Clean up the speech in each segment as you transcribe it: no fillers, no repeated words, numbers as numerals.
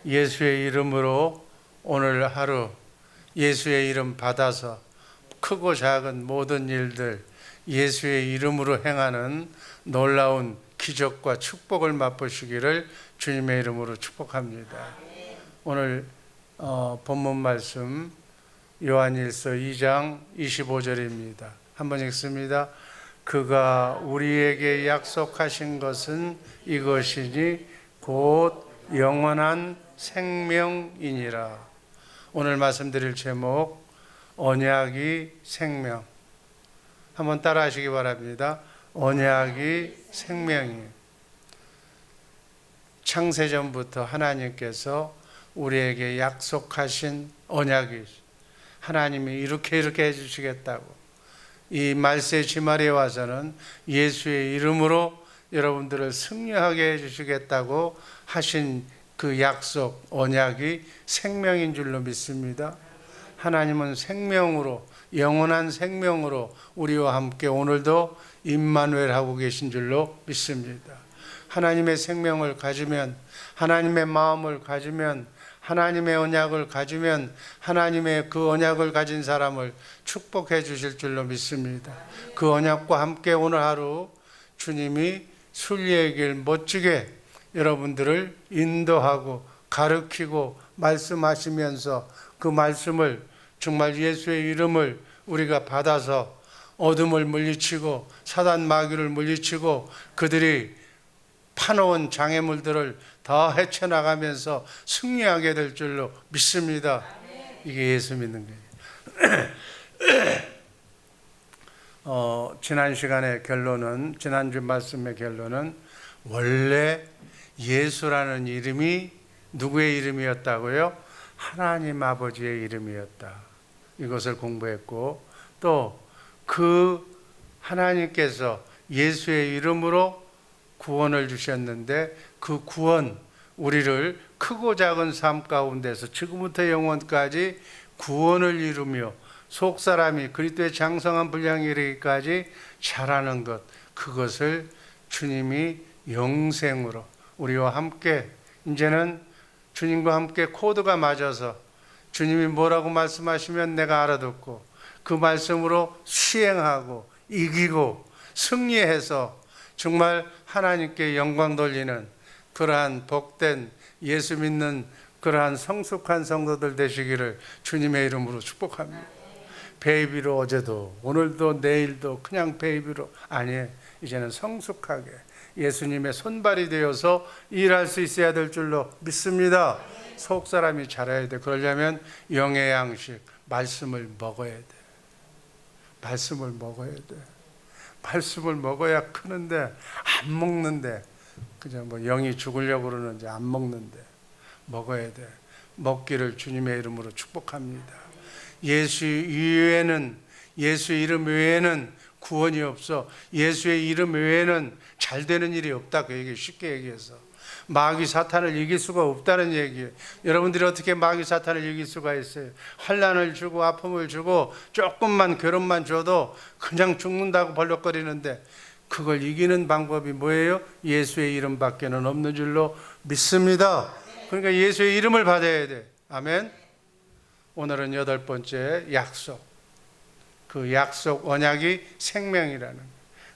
예수의 이름으로 오늘 하루 예수의 이름 받아서 크고 작은 모든 일들 예수의 이름으로 행하는 놀라운 기적과 축복을 맛보시기를 주님의 이름으로 축복합니다. 오늘 본문 말씀 요한일서 2장 25절입니다. 한번 읽습니다. 그가 우리에게 약속하신 것은 이것이니 곧 영원한 생명이니라. 오늘 말씀드릴 제목 언약이 생명. 한번 따라 하시기 바랍니다. 언약이 생명이에요. 창세전부터 하나님께서 우리에게 약속하신 언약이 하나님이 이렇게 해주시겠다고 이 말세 지말에 와서는 예수의 이름으로 여러분들을 승리하게 해주시겠다고 하신 그 약속 언약이 생명인 줄로 믿습니다. 하나님은 생명으로 영원한 생명으로 우리와 함께 오늘도 임마누엘 하고 계신 줄로 믿습니다. 하나님의 생명을 가지면 하나님의 마음을 가지면 하나님의 언약을 가지면 하나님의 그 언약을 가진 사람을 축복해 주실 줄로 믿습니다. 그 언약과 함께 오늘 하루 주님이 순리의 길 멋지게 여러분들을 인도하고 가르치고 말씀하시면서 그 말씀을 정말 예수의 이름을 우리가 받아서 어둠을 물리치고 사단 마귀를 물리치고 그들이 파놓은 장애물들을 다 헤쳐나가면서 승리하게 될 줄로 믿습니다. 이게 예수 믿는 거예요. 지난 시간의 결론은, 지난주 말씀의 결론은 원래 예수라는 이름이 누구의 이름이었다고요? 하나님 아버지의 이름이었다. 이것을 공부했고, 또 그 하나님께서 예수의 이름으로 구원을 주셨는데 그 구원, 우리를 크고 작은 삶 가운데서 지금부터 영원까지 구원을 이루며 속사람이 그리스도의 장성한 분량에 이르기까지 자라는 것, 그것을 주님이 영생으로 우리와 함께 이제는 주님과 함께 코드가 맞아서 주님이 뭐라고 말씀하시면 내가 알아듣고 그 말씀으로 시행하고 이기고 승리해서 정말 하나님께 영광 돌리는 그러한 복된 예수 믿는 그러한 성숙한 성도들 되시기를 주님의 이름으로 축복합니다. 베이비로 어제도 오늘도 내일도 그냥 베이비로 아니에요. 이제는 성숙하게 예수님의 손발이 되어서 일할 수 있어야 될 줄로 믿습니다. 속사람이 자라야 돼. 그러려면 영의 양식 말씀을 먹어야 돼. 말씀을 먹어야 돼. 말씀을 먹어야 크는데 안 먹는데 그냥 뭐 영이 죽으려고 그러는지 안 먹는데 먹어야 돼. 먹기를 주님의 이름으로 축복합니다. 예수 이외에는, 예수 이름 외에는 구원이 없어. 예수의 이름 외에는 잘 되는 일이 없다. 그 얘기 쉽게 얘기해서 마귀 사탄을 이길 수가 없다는 얘기예요. 여러분들이 어떻게 마귀 사탄을 이길 수가 있어요? 환난을 주고 아픔을 주고 조금만 괴롭만 줘도 그냥 죽는다고 벌럭거리는데 그걸 이기는 방법이 뭐예요? 예수의 이름밖에는 없는 줄로 믿습니다. 그러니까 예수의 이름을 받아야 돼. 아멘. 오늘은 8번째 약속. 그 약속 언약이 생명이라는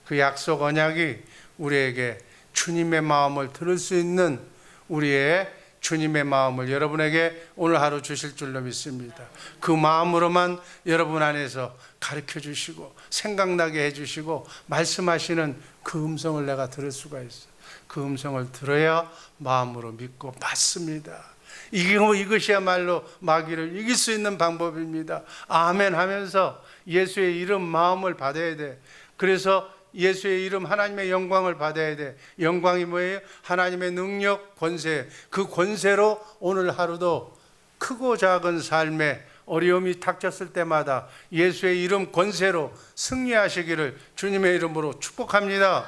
그 약속 언약이 우리에게 주님의 마음을 들을 수 있는 우리의 주님의 마음을 여러분에게 오늘 하루 주실 줄로 믿습니다. 그 마음으로만 여러분 안에서 가르쳐 주시고 생각나게 해주시고 말씀하시는 그 음성을 내가 들을 수가 있어. 그 음성을 들어야 마음으로 믿고 받습니다. 이것이야말로 마귀를 이길 수 있는 방법입니다. 아멘 하면서 예수의 이름 마음을 받아야 돼. 그래서 예수의 이름 하나님의 영광을 받아야 돼. 영광이 뭐예요? 하나님의 능력, 권세. 그 권세로 오늘 하루도 크고 작은 삶에 어려움이 닥쳤을 때마다 예수의 이름 권세로 승리하시기를 주님의 이름으로 축복합니다.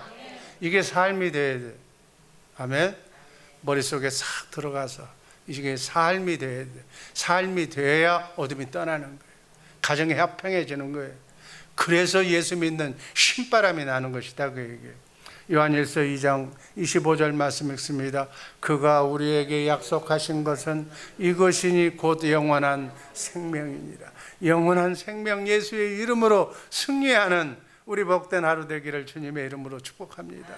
이게 삶이 돼야 돼. 아멘. 머릿속에 싹 들어가서 이게 삶이 돼야 돼. 삶이 돼야 어둠이 떠나는 거예요. 가정이 화평해지는 거예요. 그래서 예수 믿는 신바람이 나는 것이다 그 얘기예요. 요한일서 2장 25절 말씀 읽습니다. 그가 우리에게 약속하신 것은 이것이니 곧 영원한 생명이니라. 영원한 생명, 예수의 이름으로 승리하는 우리 복된 하루 되기를 주님의 이름으로 축복합니다.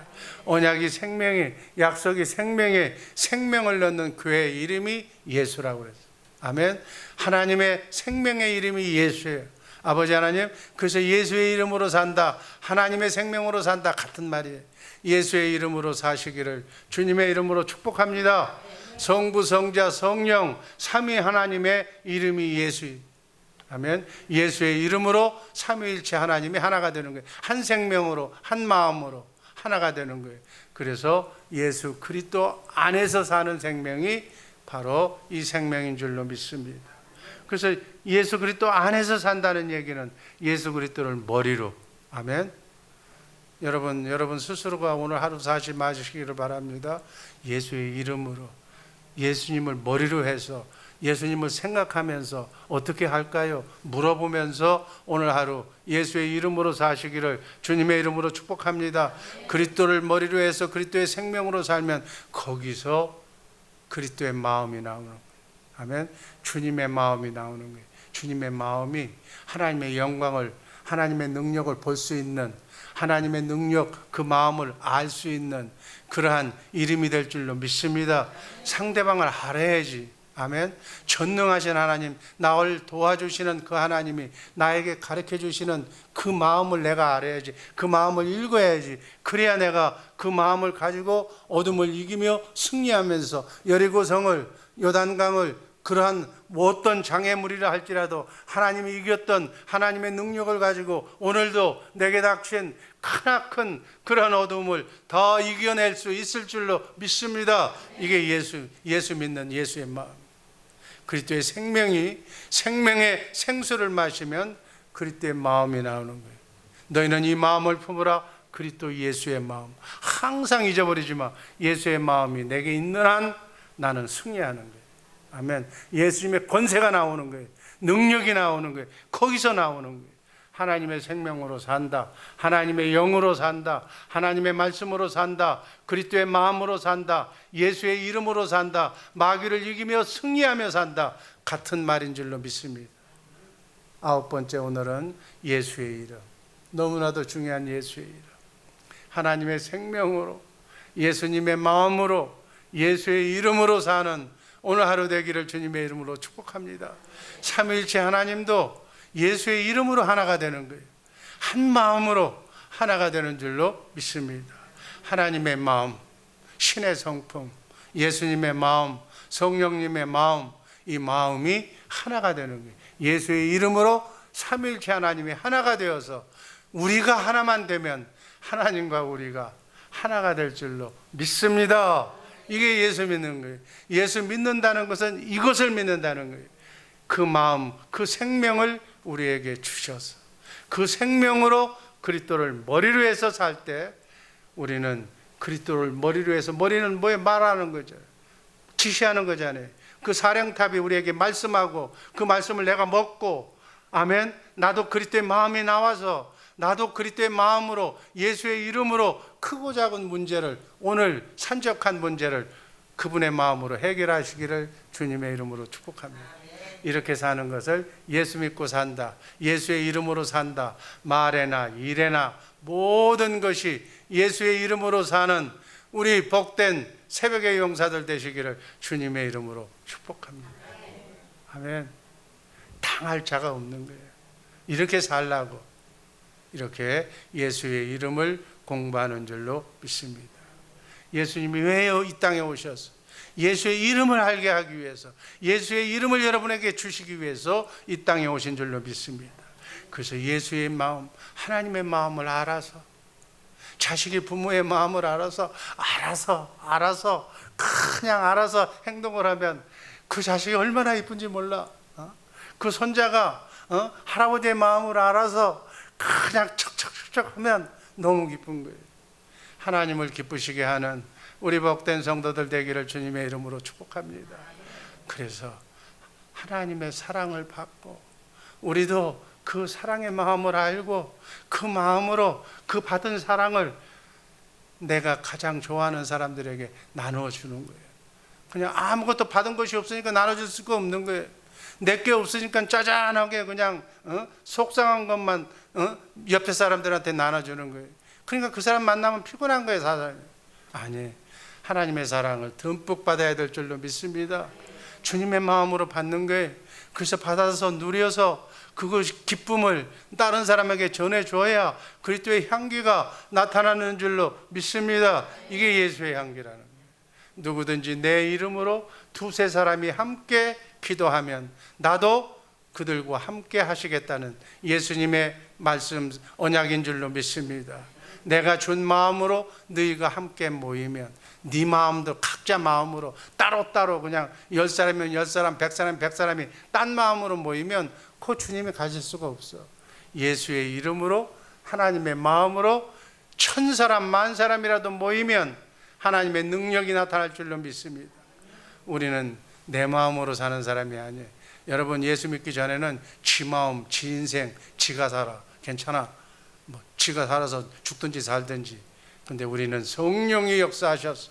언약이 생명의, 약속이 생명의 생명을 넣는 그의 이름이 예수라고 그랬어요. 아멘. 하나님의 생명의 이름이 예수예요. 아버지 하나님, 그래서 예수의 이름으로 산다, 하나님의 생명으로 산다, 같은 말이에요. 예수의 이름으로 사시기를 주님의 이름으로 축복합니다. 성부, 성자, 성령 삼위 하나님의 이름이 예수입니다. 아멘. 예수의 이름으로 삼위일체 하나님이 하나가 되는 거예요. 한 생명으로, 한 마음으로 하나가 되는 거예요. 그래서 예수 그리스도 안에서 사는 생명이 바로 이 생명인 줄로 믿습니다. 그래서 예수 그리스도 안에서 산다는 얘기는 예수 그리스도를 머리로, 아멘. 여러분 스스로가 오늘 하루 사시 맞으시기를 바랍니다. 예수의 이름으로, 예수님을 머리로 해서 예수님을 생각하면서 어떻게 할까요? 물어보면서 오늘 하루 예수의 이름으로 사시기를 주님의 이름으로 축복합니다. 그리스도를 머리로 해서 그리스도의 생명으로 살면 거기서 그리스도의 마음이 나오는 거예요. 아멘. 주님의 마음이 나오는 거예요. 주님의 마음이 하나님의 영광을, 하나님의 능력을 볼 수 있는, 하나님의 능력, 그 마음을 알 수 있는 그러한 이름이 될 줄로 믿습니다. 상대방을 알아야지. 아멘. 전능하신 하나님, 나를 도와주시는 그 하나님이 나에게 가르쳐 주시는 그 마음을 내가 알아야지. 그 마음을 읽어야지. 그래야 내가 그 마음을 가지고 어둠을 이기며 승리하면서 여리고성을, 요단강을, 그러한 어떤 장애물이라 할지라도 하나님이 이겼던 하나님의 능력을 가지고 오늘도 내게 닥친 크나큰 그런 어둠을 더 이겨낼 수 있을 줄로 믿습니다. 이게 예수 믿는 예수의 마음. 그리스도의 생명이, 생명의 생수를 마시면 그리스도의 마음이 나오는 거예요. 너희는 이 마음을 품으라. 그리스도 예수의 마음. 항상 잊어버리지 마. 예수의 마음이 내게 있는 한 나는 승리하는 거예요. 아멘. 예수님의 권세가 나오는 거예요. 능력이 나오는 거예요. 거기서 나오는 거예요. 하나님의 생명으로 산다, 하나님의 영으로 산다, 하나님의 말씀으로 산다, 그리스도의 마음으로 산다, 예수의 이름으로 산다, 마귀를 이기며 승리하며 산다, 같은 말인 줄로 믿습니다. 9번째, 오늘은 예수의 이름. 너무나도 중요한 예수의 이름. 하나님의 생명으로, 예수님의 마음으로, 예수의 이름으로 사는 오늘 하루 되기를 주님의 이름으로 축복합니다. 삼위일체 하나님도 예수의 이름으로 하나가 되는 거예요. 한 마음으로 하나가 되는 줄로 믿습니다. 하나님의 마음, 신의 성품, 예수님의 마음, 성령님의 마음, 이 마음이 하나가 되는 거예요. 예수의 이름으로 삼위일체 하나님이 하나가 되어서 우리가 하나만 되면 하나님과 우리가 하나가 될 줄로 믿습니다. 이게 예수 믿는 거예요. 예수 믿는다는 것은 이것을 믿는다는 거예요. 그 마음, 그 생명을 우리에게 주셔서 그 생명으로 그리스도를 머리로 해서 살 때 우리는 그리스도를 머리로 해서, 머리는 뭐에 말하는 거죠. 지시하는 거잖아요. 그 사령탑이 우리에게 말씀하고 그 말씀을 내가 먹고, 아멘, 나도 그리스도의 마음이 나와서 나도 그리스도의 마음으로 예수의 이름으로 크고 작은 문제를, 오늘 산적한 문제를 그분의 마음으로 해결하시기를 주님의 이름으로 축복합니다. 이렇게 사는 것을 예수 믿고 산다, 예수의 이름으로 산다, 말에나 일에나 모든 것이 예수의 이름으로 사는 우리 복된 새벽의 용사들 되시기를 주님의 이름으로 축복합니다. 아멘. 당할 자가 없는 거예요. 이렇게 살라고 이렇게 예수의 이름을 공부하는 줄로 믿습니다. 예수님이 왜 이 땅에 오셔서 예수의 이름을 알게 하기 위해서, 예수의 이름을 여러분에게 주시기 위해서 이 땅에 오신 줄로 믿습니다. 그래서 예수의 마음, 하나님의 마음을 알아서, 자식이 부모의 마음을 알아서 그냥 알아서 행동을 하면 그 자식이 얼마나 이쁜지 몰라. 그 손자가 할아버지의 마음을 알아서 그냥 척척척척 하면 너무 기쁜 거예요. 하나님을 기쁘시게 하는 우리 복된 성도들 되기를 주님의 이름으로 축복합니다. 그래서 하나님의 사랑을 받고 우리도 그 사랑의 마음을 알고 그 마음으로 그 받은 사랑을 내가 가장 좋아하는 사람들에게 나누어 주는 거예요. 그냥 아무것도 받은 것이 없으니까 나눠줄 수가 없는 거예요. 내게 없으니까 짜잔하게 그냥 속상한 것만 옆에 사람들한테 나눠주는 거예요. 그러니까 그 사람 만나면 피곤한 거예요, 사람이. 아니, 하나님의 사랑을 듬뿍 받아야 될 줄로 믿습니다. 주님의 마음으로 받는 거예요. 그래서 받아서 누려서 그 기쁨을 다른 사람에게 전해줘야 그리스도의 향기가 나타나는 줄로 믿습니다. 이게 예수의 향기라는 거예요. 누구든지 내 이름으로 두세 사람이 함께 기도하면 나도 그들과 함께 하시겠다는 예수님의 말씀 언약인 줄로 믿습니다. 내가 준 마음으로 너희가 함께 모이면 네 마음도 각자 마음으로 따로따로 그냥 10사람이면 10사람, 100사람, 100사람이 딴 마음으로 모이면 그 주님이 가질 수가 없어. 예수의 이름으로 하나님의 마음으로 1000사람, 10,000사람이라도 모이면 하나님의 능력이 나타날 줄로 믿습니다. 우리는 내 마음으로 사는 사람이 아니에요. 여러분, 예수 믿기 전에는 지 마음, 지 인생, 지가 살아. 괜찮아. 뭐 지가 살아서 죽든지 살든지. 근데 우리는 성령이 역사하셔서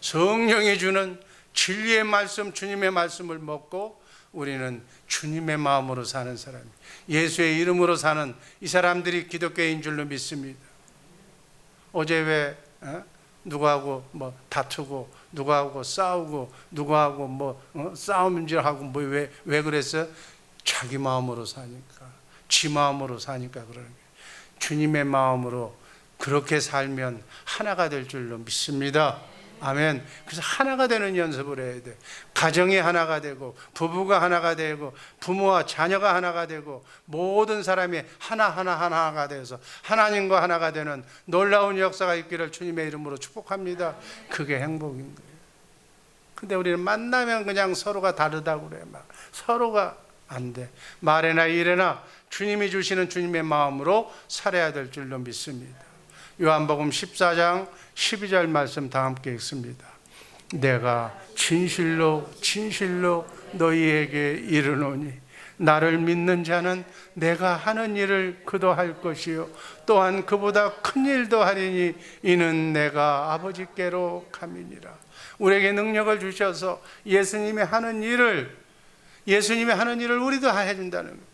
성령이 주는 진리의 말씀, 주님의 말씀을 먹고 우리는 주님의 마음으로 사는 사람이에요. 예수의 이름으로 사는 이 사람들이 기독교인 줄로 믿습니다. 어제 왜 누구하고 뭐 다투고 누구하고 싸우고 누구하고 뭐 싸움질하고 뭐 왜 그랬어요? 자기 마음으로 사니까, 지 마음으로 사니까 그러는 거예요. 주님의 마음으로 그렇게 살면 하나가 될 줄로 믿습니다. 아멘. 그래서 하나가 되는 연습을 해야 돼. 가정이 하나가 되고, 부부가 하나가 되고, 부모와 자녀가 하나가 되고, 모든 사람이 하나가 돼서 하나님과 하나가 되는 놀라운 역사가 있기를 주님의 이름으로 축복합니다. 그게 행복인 거예요. 근데 우리는 만나면 그냥 서로가 다르다고 그래. 막 서로가 안 돼. 말에나 일에나 주님이 주시는 주님의 마음으로 살아야 될 줄로 믿습니다. 요한복음 14장 12절 말씀 다 함께 읽습니다. 내가 진실로 너희에게 이르노니 나를 믿는 자는 내가 하는 일을 그도 할 것이요 또한 그보다 큰 일도 하리니 이는 내가 아버지께로 감이니라. 우리에게 능력을 주셔서 예수님이 하는 일을 우리도 해준다는 거예요.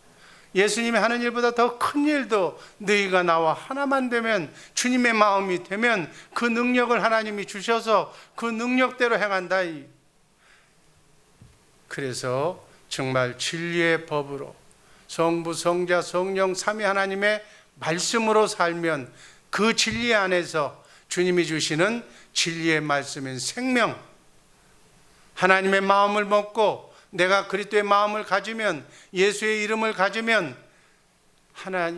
예수님이 하는 일보다 더 큰 일도 너희가 나와 하나만 되면, 주님의 마음이 되면 그 능력을 하나님이 주셔서 그 능력대로 행한다. 그래서 정말 진리의 법으로 성부, 성자, 성령 삼위 하나님의 말씀으로 살면 그 진리 안에서 주님이 주시는 진리의 말씀인 생명, 하나님의 마음을 먹고 내가 그리스도의 마음을 가지면, 예수의 이름을 가지면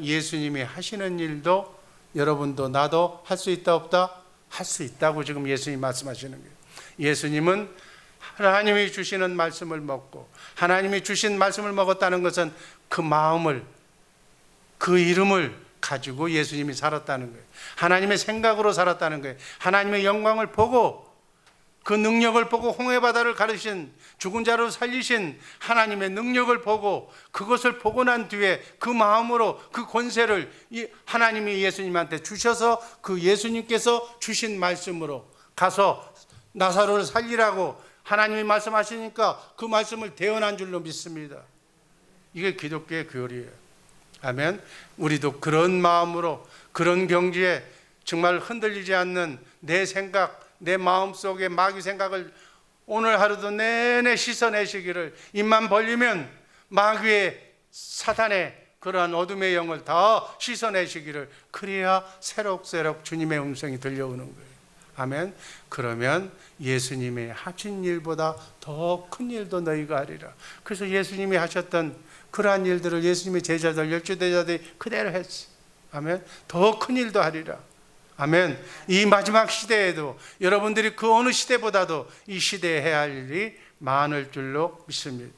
예수님이 하시는 일도 여러분도 나도 할 수 있다 없다? 할 수 있다고 지금 예수님이 말씀하시는 거예요. 예수님은 하나님이 주시는 말씀을 먹고, 하나님이 주신 말씀을 먹었다는 것은 그 마음을, 그 이름을 가지고 예수님이 살았다는 거예요. 하나님의 생각으로 살았다는 거예요. 하나님의 영광을 보고, 그 능력을 보고, 홍해바다를 가르신, 죽은 자를 살리신 하나님의 능력을 보고, 그것을 보고 난 뒤에 그 마음으로 그 권세를 하나님이 예수님한테 주셔서 그 예수님께서 주신 말씀으로 가서 나사로를 살리라고 하나님이 말씀하시니까 그 말씀을 대언한 줄로 믿습니다. 이게 기독교의 교리예요. 아멘. 우리도 그런 마음으로, 그런 경지에 정말 흔들리지 않는 내 생각, 내 마음속에 마귀 생각을 오늘 하루도 내내 씻어내시기를, 입만 벌리면 마귀의, 사탄의 그러한 어둠의 영을 다 씻어내시기를, 그래야 새록새록 주님의 음성이 들려오는 거예요. 아멘. 그러면 예수님이 하신 일보다 더 큰 일도 너희가 하리라. 그래서 예수님이 하셨던 그러한 일들을 예수님의 제자들, 12제자들이 그대로 했어요. 아멘. 더 큰 일도 하리라. 아멘. 이 마지막 시대에도 여러분들이 그 어느 시대보다도 이 시대에 해야 할 일이 많을 줄로 믿습니다.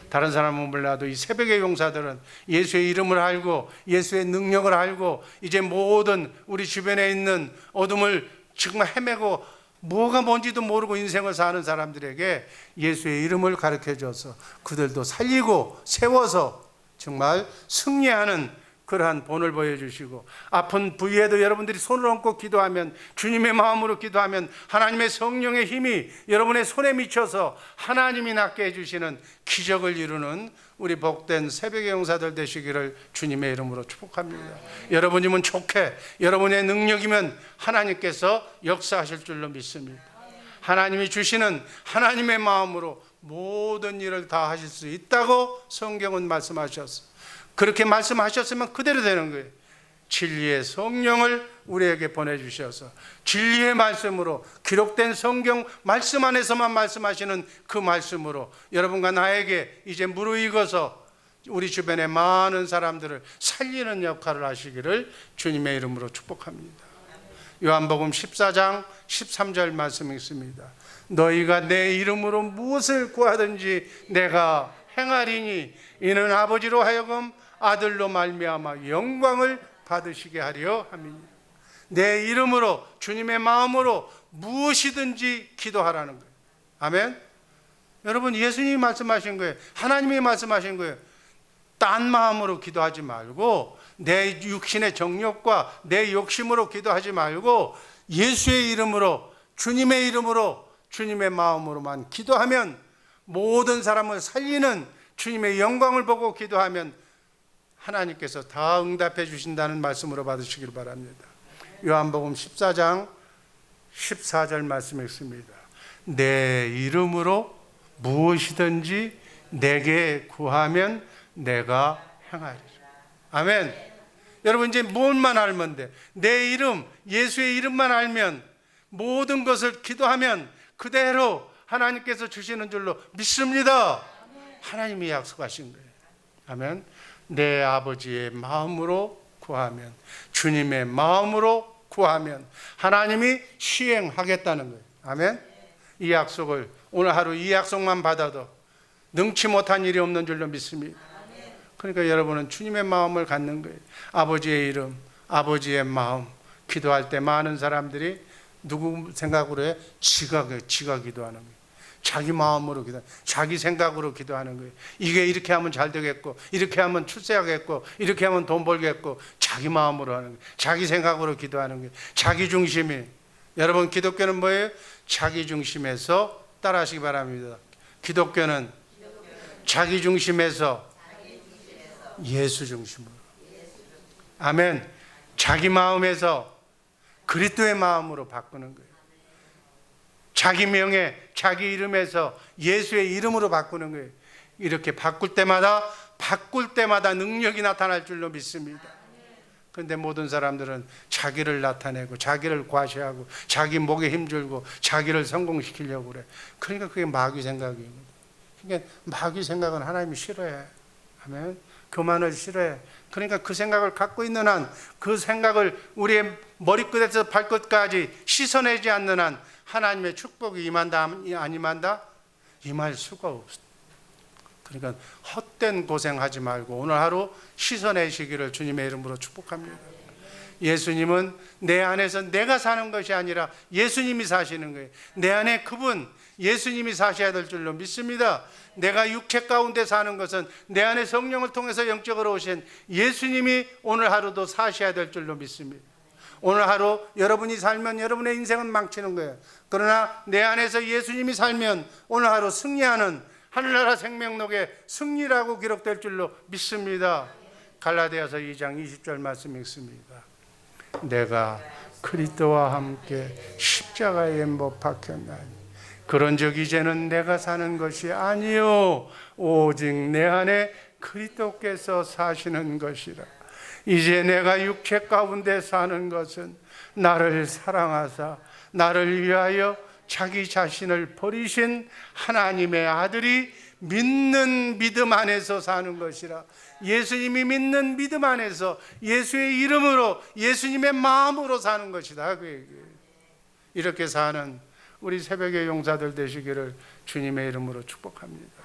다른 사람은 몰라도 이 새벽의 용사들은 예수의 이름을 알고 예수의 능력을 알고 이제 모든 우리 주변에 있는 어둠을 정말 헤매고 뭐가 뭔지도 모르고 인생을 사는 사람들에게 예수의 이름을 가르쳐줘서 그들도 살리고 세워서 정말 승리하는 그러한 본을 보여주시고, 아픈 부위에도 여러분들이 손을 얹고 기도하면, 주님의 마음으로 기도하면 하나님의 성령의 힘이 여러분의 손에 미쳐서 하나님이 낫게 해주시는 기적을 이루는 우리 복된 새벽의 용사들 되시기를 주님의 이름으로 축복합니다. 여러분이면 좋게, 여러분의 능력이면 하나님께서 역사하실 줄로 믿습니다. 하나님이 주시는 하나님의 마음으로 모든 일을 다 하실 수 있다고 성경은 말씀하셨어요. 그렇게 말씀하셨으면 그대로 되는 거예요. 진리의 성령을 우리에게 보내주셔서 진리의 말씀으로, 기록된 성경 말씀 안에서만 말씀하시는 그 말씀으로 여러분과 나에게 이제 무르익어서 우리 주변의 많은 사람들을 살리는 역할을 하시기를 주님의 이름으로 축복합니다. 요한복음 14장 13절 말씀이 있습니다. 너희가 내 이름으로 무엇을 구하든지 내가 행하리니 이는 아버지로 하여금 아들로 말미암아 영광을 받으시게 하려 함이니. 내 이름으로, 주님의 마음으로 무엇이든지 기도하라는 거예요. 아멘. 여러분, 예수님이 말씀하신 거예요. 하나님이 말씀하신 거예요. 딴 마음으로 기도하지 말고, 내 육신의 정욕과 내 욕심으로 기도하지 말고 예수의 이름으로, 주님의 이름으로, 주님의 마음으로만 기도하면, 모든 사람을 살리는 주님의 영광을 보고 기도하면 하나님께서 다 응답해 주신다는 말씀으로 받으시길 바랍니다. 요한복음 14장 14절 말씀이 있습니다. 내 이름으로 무엇이든지 내게 구하면 내가 행하리라. 아멘. 여러분, 이제 무엇만 알면 돼? 내 이름, 예수의 이름만 알면, 모든 것을 기도하면 그대로 하나님께서 주시는 줄로 믿습니다. 하나님이 약속하신 거예요. 아멘. 내 아버지의 마음으로 구하면, 주님의 마음으로 구하면 하나님이 시행하겠다는 거예요. 아멘. 이 약속을, 오늘 하루 이 약속만 받아도 능치 못한 일이 없는 줄로 믿습니다. 그러니까 여러분은 주님의 마음을 갖는 거예요. 아버지의 이름, 아버지의 마음. 기도할 때 많은 사람들이 누구 생각으로 해? 지가 기도하는 거예요. 자기 마음으로 기도, 자기 생각으로 기도하는 거예요. 이게 이렇게 하면 잘 되겠고, 이렇게 하면 출세하겠고, 이렇게 하면 돈 벌겠고, 자기 마음으로 하는 거예요. 자기 생각으로 기도하는 거예요. 자기 중심이. 여러분, 기독교는 뭐예요? 자기 중심에서 따라하시기 바랍니다. 기독교는 자기 중심에서 예수 중심으로. 아멘. 자기 마음에서 그리스도의 마음으로 바꾸는 거예요. 자기 명예, 자기 이름에서 예수의 이름으로 바꾸는 거예요. 이렇게 바꿀 때마다 능력이 나타날 줄로 믿습니다. 그런데 모든 사람들은 자기를 나타내고, 자기를 과시하고, 자기 목에 힘줄고, 자기를 성공시키려고 그래. 그러니까 그게 마귀 생각이거든. 그러니까 마귀 생각은 하나님이 싫어해. 아멘. 교만을 싫어해. 그러니까 그 생각을 갖고 있는 한, 그 생각을 우리의 머리끝에서 발끝까지 씻어내지 않는 한 하나님의 축복이 임한다 안 임한다? 임할 수가 없어. 그러니까 헛된 고생하지 말고 오늘 하루 씻어내시기를 주님의 이름으로 축복합니다. 예수님은 내 안에서 내가 사는 것이 아니라 예수님이 사시는 거예요. 내 안에 그분 예수님이 사셔야 될 줄로 믿습니다. 내가 육체 가운데 사는 것은 내 안에 성령을 통해서 영적으로 오신 예수님이 오늘 하루도 사셔야 될 줄로 믿습니다. 오늘 하루 여러분이 살면 여러분의 인생은 망치는 거예요. 그러나 내 안에서 예수님이 살면 오늘 하루 승리하는 하늘나라 생명록의 승리라고 기록될 줄로 믿습니다. 갈라디아서 2장 20절 말씀이 있습니다. 내가 그리스도와 함께 십자가에 못 박혔나니 그런즉 이제는 내가 사는 것이 아니요 오직 내 안에 그리스도께서 사시는 것이라. 이제 내가 육체 가운데 사는 것은 나를 사랑하사 나를 위하여 자기 자신을 버리신 하나님의 아들이 믿는 믿음 안에서 사는 것이라. 예수님이 믿는 믿음 안에서 예수의 이름으로 예수님의 마음으로 사는 것이다. 이렇게 사는 우리 새벽의 용사들 되시기를 주님의 이름으로 축복합니다.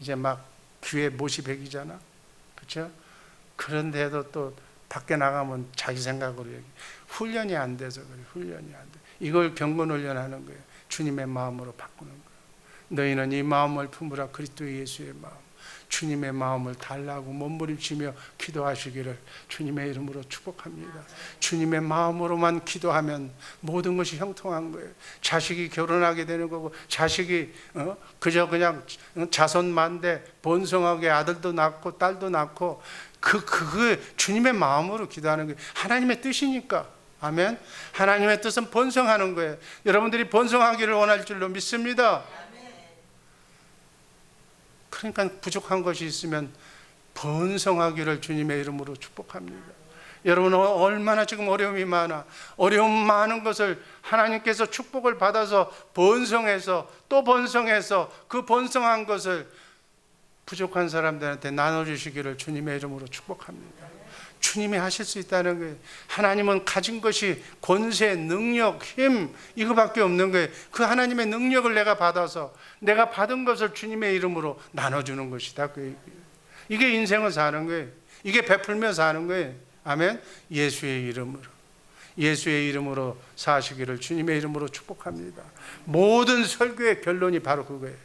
이제 막 귀에 못이 백이잖아. 그렇죠? 그런데도 또 밖에 나가면 자기 생각으로 얘기. 훈련이 안 돼서 그래. 훈련이 안 돼. 이걸 경건 훈련하는 거예요. 주님의 마음으로 바꾸는 거예요. 너희는 이 마음을 품으라. 그리스도 예수의 마음. 주님의 마음을 달라고 몸부림치며 기도하시기를 주님의 이름으로 축복합니다. 주님의 마음으로만 기도하면 모든 것이 형통한 거예요. 자식이 결혼하게 되는 거고, 자식이 그저 그냥 자손만대 번성하게 아들도 낳고 딸도 낳고, 그 주님의 마음으로 기도하는 거예요. 하나님의 뜻이니까. 아멘. 하나님의 뜻은 번성하는 거예요. 여러분들이 번성하기를 원할 줄로 믿습니다. 그러니까 부족한 것이 있으면 번성하기를 주님의 이름으로 축복합니다. 여러분, 얼마나 지금 어려움이 많아. 어려움 많은 것을 하나님께서 축복을 받아서 번성해서 또 번성해서 그 번성한 것을 부족한 사람들한테 나눠주시기를 주님의 이름으로 축복합니다. 주님이 하실 수 있다는 거예요. 하나님은 가진 것이 권세, 능력, 힘 이거밖에 없는 거예요. 그 하나님의 능력을 내가 받아서 내가 받은 것을 주님의 이름으로 나눠주는 것이다. 이게 인생을 사는 거예요. 이게 베풀며 사는 거예요. 아멘. 예수의 이름으로, 예수의 이름으로 사시기를 주님의 이름으로 축복합니다. 모든 설교의 결론이 바로 그거예요.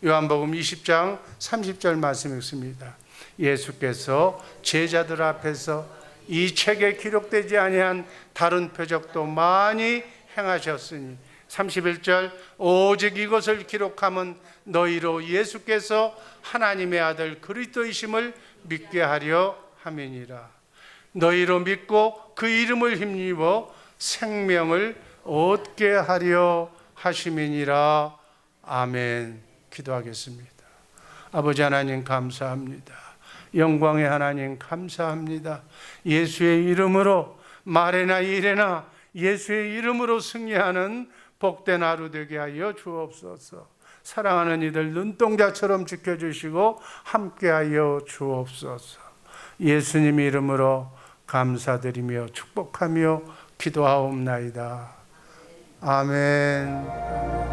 요한복음 20장 30절 말씀 읽습니다. 예수께서 제자들 앞에서 이 책에 기록되지 아니한 다른 표적도 많이 행하셨으니 31절 오직 이것을 기록함은 너희로 예수께서 하나님의 아들 그리스도이심을 믿게 하려 함이니라. 너희로 믿고 그 이름을 힘입어 생명을 얻게 하려 하심이니라. 아멘. 기도하겠습니다. 아버지 하나님 감사합니다. 영광의 하나님 감사합니다. 예수의 이름으로 말에나 일에나 예수의 이름으로 승리하는 복된 하루 되게 하여 주옵소서. 사랑하는 이들 눈동자처럼 지켜주시고 함께하여 주옵소서. 예수님 이름으로 감사드리며 축복하며 기도하옵나이다. 아멘.